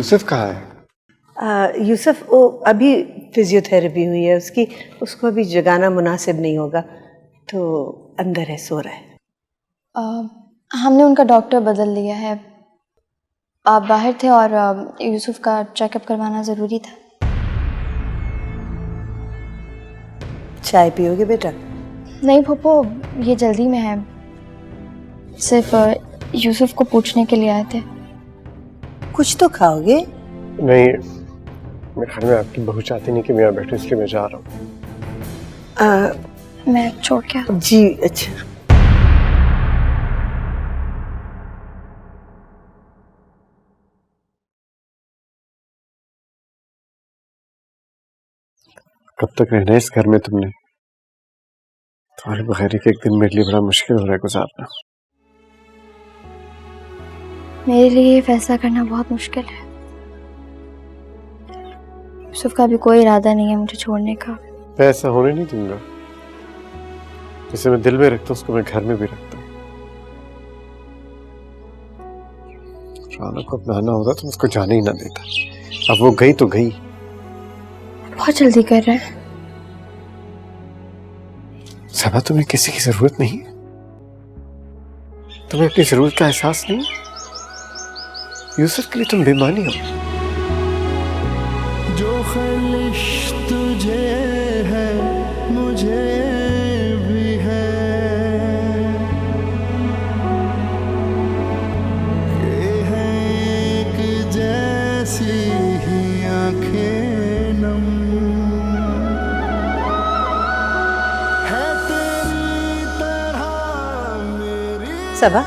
यूसुफ कहाँ है? यूसुफ वो अभी फिजियोथेरेपी हुई है उसकी, उसको अभी जगाना मुनासिब नहीं होगा, तो अंदर है, सो रहा है। हमने उनका डॉक्टर बदल लिया है। आप बाहर थे और यूसुफ का चेकअप करवाना ज़रूरी था। चाय पियोगे बेटा? नहीं फूफो, ये जल्दी में है, सिर्फ यूसुफ को पूछने के लिए आए थे। कुछ तो खाओगे? नहीं, मेरे घर में आपकी बहू चाहती नहीं कि मैं यहाँ बैठूं, इसलिए मैं जा रहा हूँ। मैं छोड़ के जी अच्छा। कब तक रहना है इस घर में तुमने? तुम्हारे बगैर एक दिन मेरे लिए बड़ा मुश्किल हो रहा है गुजारना। मेरे लिए ये फैसला करना बहुत मुश्किल है। यूसुफ का भी कोई इरादा नहीं है मुझे छोड़ने का। मैं ऐसा होने नहीं दूंगा। जिसे मैं दिल में रखता हूँ उसको मैं घर में भी रखता हूँ। राना को अपना आना होता तो उसको जाने ही ना देता। अब वो गई तो गई। बहुत जल्दी कर रहे हैं। सबा, तुम्हें किसी की जरूरत नहीं? तुम्हें अपनी जरूरत का एहसास नहीं? यूसुफ के लिए तुम बेमानी हो। जो ख्वाहिश तुझे है मुझे भी है, ये है एक जैसी ही आंखें नम, है तेरी तरह मेरी। सबा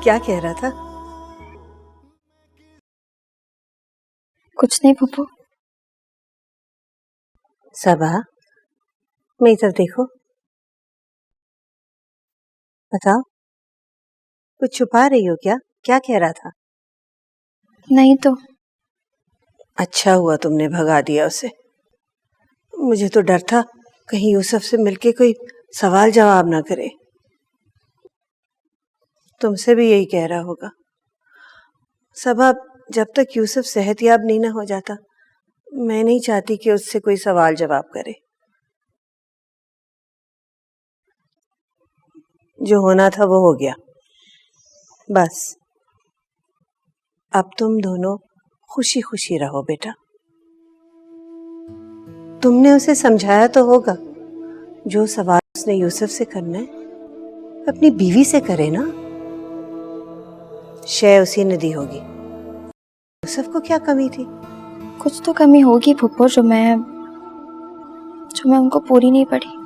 क्या कह रहा था? कुछ नहीं फूफो। सबा मेरी तरफ देखो, बताओ कुछ छुपा रही हो क्या? क्या कह रहा था? नहीं तो। अच्छा हुआ तुमने भगा दिया उसे। मुझे तो डर था कहीं यूसुफ से मिलके कोई सवाल जवाब ना करे। तुमसे भी यही कह रहा होगा। सबा, जब तक यूसुफ सेहतयाब नहीं ना हो जाता, मैं नहीं चाहती कि उससे कोई सवाल जवाब करे। जो होना था वो हो गया, बस अब तुम दोनों खुशी खुशी रहो बेटा। तुमने उसे समझाया तो होगा, जो सवाल उसने यूसुफ से करना है अपनी बीवी से करे ना। शय उसी ने दी होगी। यूसुफ को क्या कमी थी? कुछ तो कमी होगी फूफो जो मैं उनको पूरी नहीं पड़ी।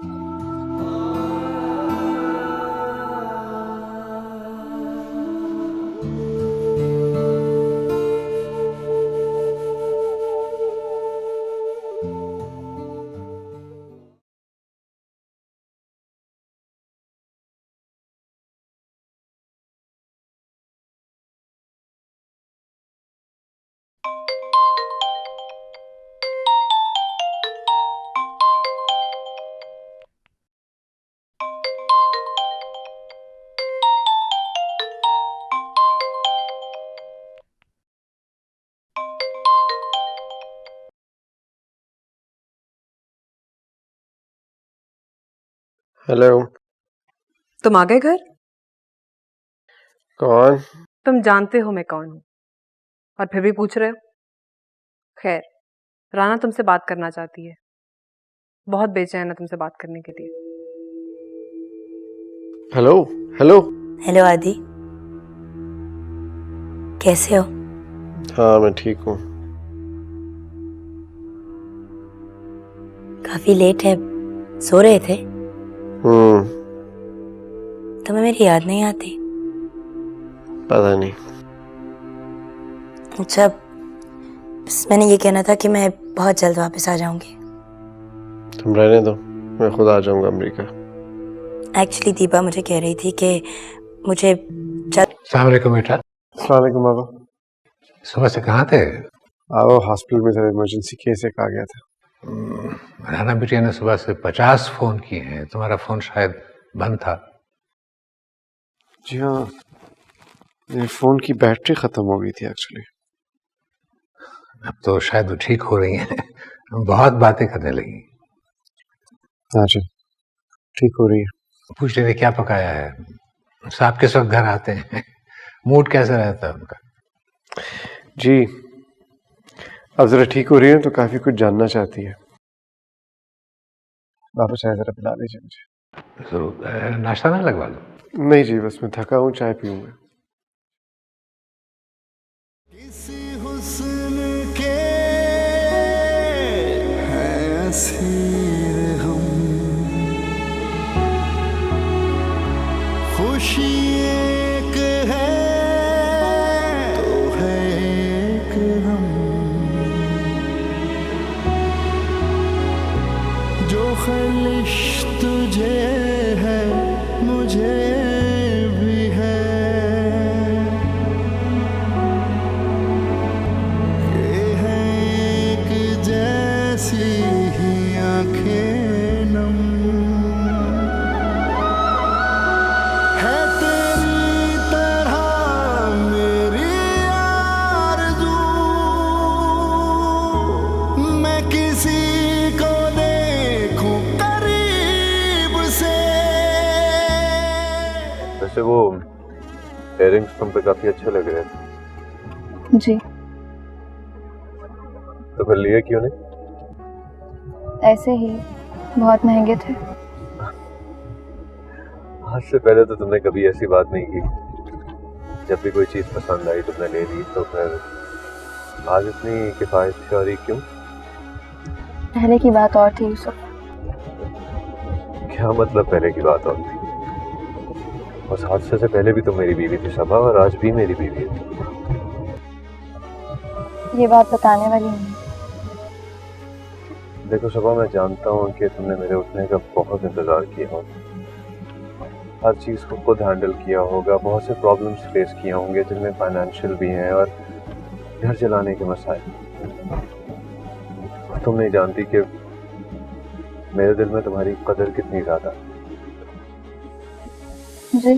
हेलो। तुम आ गए घर? कौन? तुम जानते हो मैं कौन हूं और फिर भी पूछ रहे हो। खैर, राना तुमसे बात करना चाहती है, बहुत बेचैन है तुमसे बात करने के लिए। Hello hello. हेलो आदि, कैसे हो? हाँ मैं ठीक हूँ। काफी लेट है, सो रहे थे? तुम्हें मेरी याद नहीं आती? पता नहीं। अच्छा, बस मैंने ये कहना था कि मैं बहुत जल्द वापस आ जाऊंगी। तुम रहने दो, मैं खुद आ जाऊंगा अमेरिका। एक्चुअली दीपा मुझे कह रही थी कि मुझे अस्सलाम वालेकुम बेटा। अस्सलाम वालेकुम बाबा। सुबह से कहाँ थे? आओ, हॉस्पिटल में जरा इमरजेंसी केस एक आ गया था। राना बिटिया ने सुबह से 50 फोन किए हैं, तुम्हारा फोन शायद बंद था। जी हाँ, मेरे फोन की बैटरी खत्म हो गई थी एक्चुअली। अब तो शायद वो ठीक हो रही हैं, बहुत बातें करने लगी। हाँ जी, ठीक हो रही है। पूछ रहे थे क्या पकाया है, साहब किस वक्त घर आते हैं, मूड कैसा रहता है उनका? जी, अब जरा ठीक हो रही है तो काफी कुछ जानना चाहती है। बाबा चाय जरा पिला लीजिए मुझे। जरूर, नाश्ता ना लगवा लो? नहीं जी, बस मैं थका हूँ, चाय पीऊंगा। किसी हुस्न के हैं असीर हम, खुशी एक है तो है एक हम, जो ख्वाहिश तुझे है मुझे भी है, ये है एक जैसी ही आंखें नम, है तेरी तरह मेरी आरज़ू, मैं किसी को देखूं करीब से। वैसे वो इयरिंग्स तुम पे काफी अच्छे लग रहे थे, जी, तो फिर लिए क्यों नहीं? ऐसे ही, बहुत महंगे थे। आज से पहले तो तुमने कभी ऐसी बात नहीं की, जब भी कोई चीज पसंद आई तुमने ले ली, तो फिर आज इतनी किफायतशारी क्यों? पहले की बात और थी यूसुफ। क्या मतलब पहले की बात और थी? उस हादसे से पहले भी तो मेरी बीवी थी सबा, और आज भी मेरी बीवी है। ये बात बताने वाली नहीं। देखो सबा, मैं जानता हूँ कि तुमने मेरे उठने का बहुत इंतजार किया होगा, हर चीज को खुद हैंडल किया होगा, बहुत से प्रॉब्लम्स फेस किए होंगे जिनमें फाइनेंशियल भी हैं और घर चलाने के मसाइल। तुम नहीं जानती कि मेरे दिल में तुम्हारी कदर कितनी ज्यादा है। जी,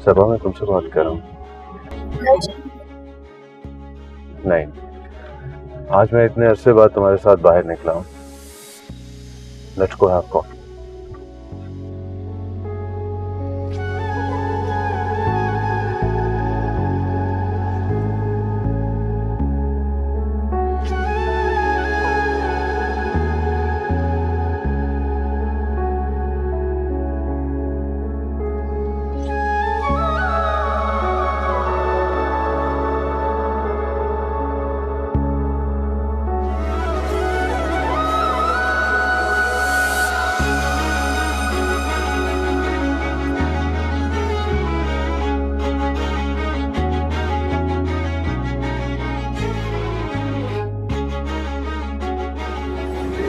सबा, मैं तुमसे बात कर रहा हूँ। नहीं, आज मैं इतने अरसे बाद तुम्हारे साथ बाहर निकला हूँ। Let's go have coffee.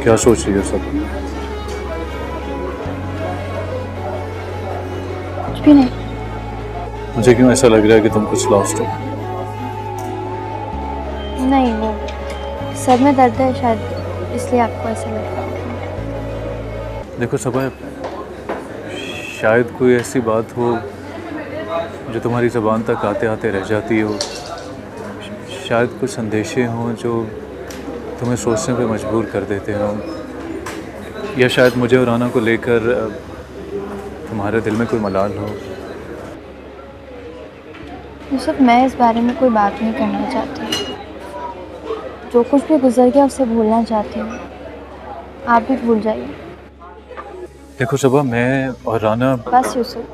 क्या सोच रही हो सब? कुछ भी नहीं। मुझे क्यों ऐसा लग रहा है कि तुम कुछ लॉस्ट हो? नहीं, वो सर में दर्द है शायद, इसलिए आपको ऐसा लग रहा है। देखो सबा, शायद कोई ऐसी बात हो जो तुम्हारी ज़बान तक आते आते रह जाती हो, शायद कुछ संदेशे हों जो तुम्हें सोचने पे मजबूर कर देते हों, या शायद मुझे और राना को लेकर तुम्हारे दिल में कोई मलाल हो। यूसुफ, मैं इस बारे में कोई बात नहीं करना चाहती। जो कुछ भी गुजर गया उसे भूलना चाहती हूँ। आप भी भूल जाइए। देखो सबा, मैं और राना... बस यूसुफ,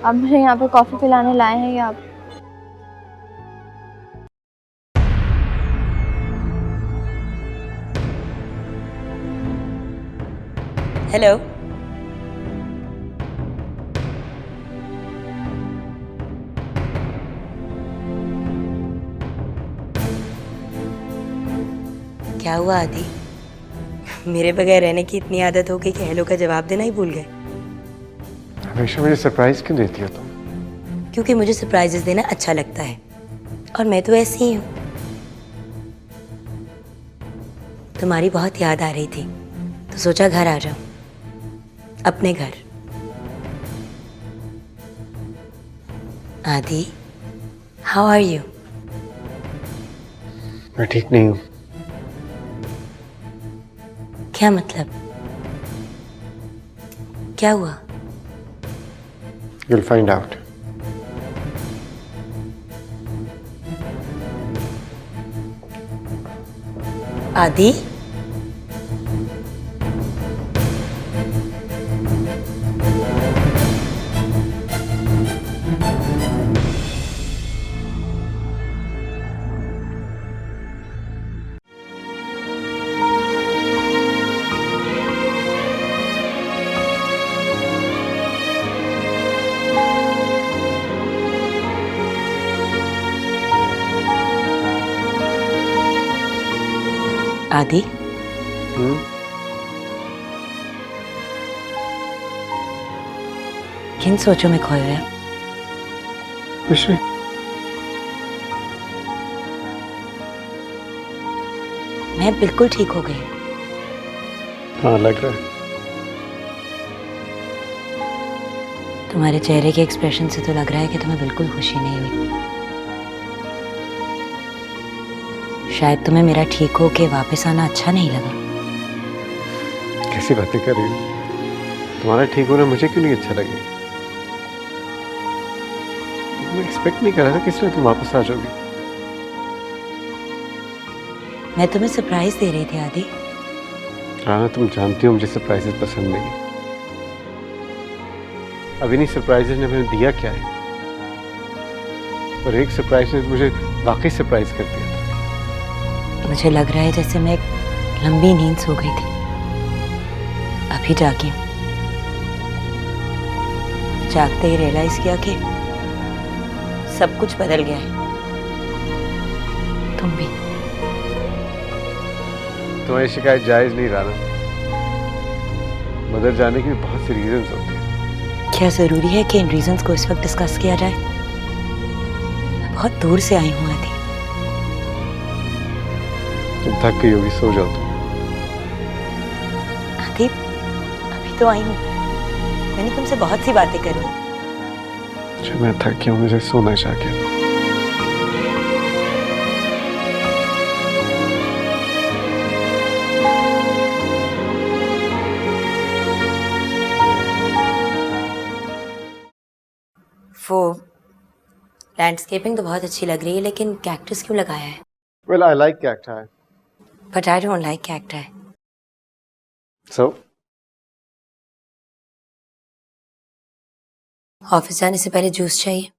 आप मुझे यहाँ पे कॉफ़ी पिलाने लाए हैं या आप... हेलो, क्या हुआ आदि? मेरे बगैर रहने की इतनी आदत हो गई कि हेलो का जवाब देना ही भूल गए। हमेशा मुझे सरप्राइज क्यों देती हो तुम? क्योंकि मुझे सरप्राइजेस देना अच्छा लगता है, और मैं तो ऐसी ही हूँ। तुम्हारी बहुत याद आ रही थी तो सोचा घर आ जाऊं, अपने घर। आदि, हाउ आर यू? मैं ठीक नहीं हूँ। क्या मतलब? क्या हुआ? You'll find out. आदि, आदि, किन सोचों में खोए हुए? कुछ नहीं। मैं बिल्कुल ठीक हो गई। हाँ, लग रहा है। तुम्हारे चेहरे के एक्सप्रेशन से तो लग रहा है कि तुम्हें बिल्कुल खुशी नहीं हुई। शायद तुम्हें मेरा ठीक हो के वापस आना अच्छा नहीं लगा। कैसी बातें कर रही हो? तुम्हारा ठीक होना मुझे क्यों नहीं अच्छा लगे? मैं एक्सपेक्ट नहीं कर रहा था किस लिए तुम वापस आ जाओगी। मैं तुम्हें सरप्राइज दे रही थी आदि। राना, तुम जानती हो मुझे सरप्राइजेस पसंद नहीं। अभी नहीं सरप्राइजेस ने मुझे दिया क्या है, और एक सरप्राइज ने मुझे वाकई सरप्राइज कर दिया था। मुझे लग रहा है जैसे मैं एक लंबी नींद सो गई थी, अभी जागी हूं। जागते ही रियलाइज किया कि सब कुछ बदल गया है। तुम भी। तुम्हारी शिकायत जायज नहीं राना। बदल जाने की भी बहुत सी रीजंस होती हैं। क्या जरूरी है कि इन रीजंस को इस वक्त डिस्कस किया जाए? मैं बहुत दूर से आई हूं आदि। तुम थक गई होगी, सो जाओ तुम। आदि, अभी तो आई हूँ, मैंने तुमसे बहुत सी बातें करनी। अच्छा, मैं थक गया हूँ, मुझे सोना चाहिए। वो लैंडस्केपिंग तो बहुत अच्छी लग रही है, लेकिन कैक्टस क्यों लगाया है? Well, I like cacti. But I don't like cacti. So? Office जाने से पहले जूस चाहिए।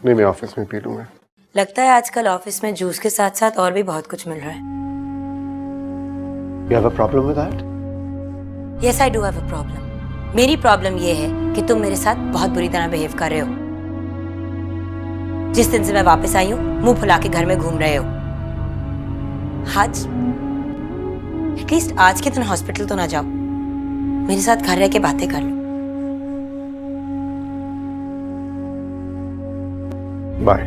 नहीं, मैं ऑफिस में पी लूंगा। लगता है आजकल ऑफिस में जूस के साथ साथ और भी बहुत कुछ मिल रहा है। You have a problem with that? Yes, I do have a problem. मेरी प्रॉब्लम ये है कि तुम मेरे साथ बहुत बुरी तरह बिहेव कर रहे हो। जिस दिन से मैं वापस आई हूँ, मुंह फुला के घर में घूम रहे हो। आज एटलीस्ट आज के दिन हॉस्पिटल तो ना जाओ, मेरे साथ घर रह के बातें कर लो। बाय।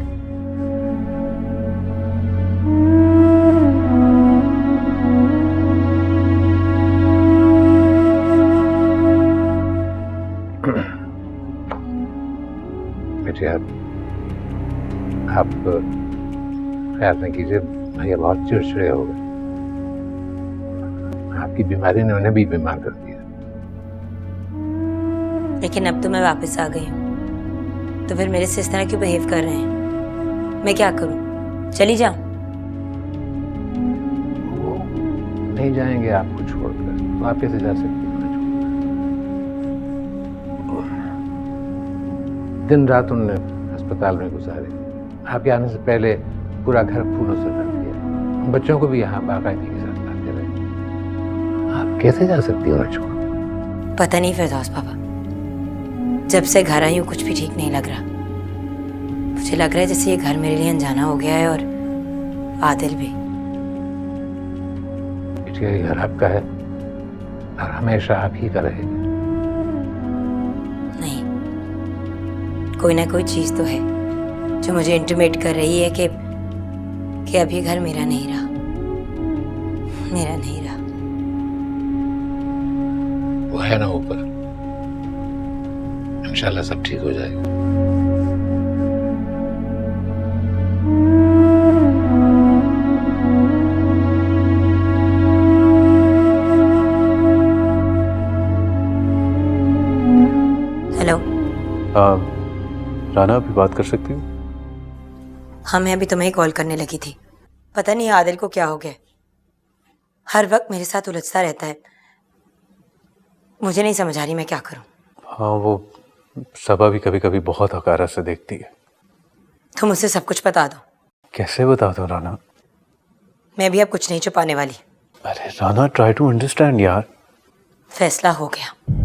बेटे, आप ख्याल न कीजिए, भैया बहुत चिड़चिड़े हो गए। आपकी बीमारी ने उन्हें भी बीमार कर दिया। लेकिन अब तो मैं वापस आ गई हूँ, तो फिर मेरे से इस तरह क्यों बिहेव कर रहे हैं? मैं क्या करूँ? चली जाऊं? वो नहीं जाएंगे आपको छोड़कर, वापस जा सकती हैं। दिन रात उन्होंने अस्पताल में गुजारे। आपके आने से पहले पूरा घर फूलों से भर दिया। बच्चों को भी यहाँ बाकायदगी के साथ लाते रहे। आप कैसे जा सकती हो छोड़? पता नहीं फिरदौस पापा, जब से घर आई हूँ कुछ भी ठीक नहीं लग रहा। मुझे लग रहा है जैसे ये घर मेरे लिए अनजाना हो गया है, और आदिल भी। ये घर आपका है और हमेशा आप ही का रहेगा। नहीं, कोई ना कोई चीज तो है जो मुझे इंटिमेट कर रही है कि अब ये घर मेरा नहीं रहा, मेरा नहीं रहा। वो है ना ऊपर, इंशाल्लाह सब ठीक हो जाएगा। राना अभी बात कर सकती हूँ? हाँ, मैं अभी तुम्हें कॉल करने लगी थी। पता नहीं आदिल को क्या हो गया, हर वक्त मेरे साथ उलझता रहता है। मुझे नहीं समझ आ रही मैं क्या करूं। हाँ, वो सबा भी कभी कभी बहुत हकारा से देखती है। तुम मुझसे सब कुछ बता दो। कैसे बता दो राना? मैं भी अब कुछ नहीं छुपाने वाली। अरे राना, ट्राई टू अंडरस्टैंड यार। फैसला हो गया।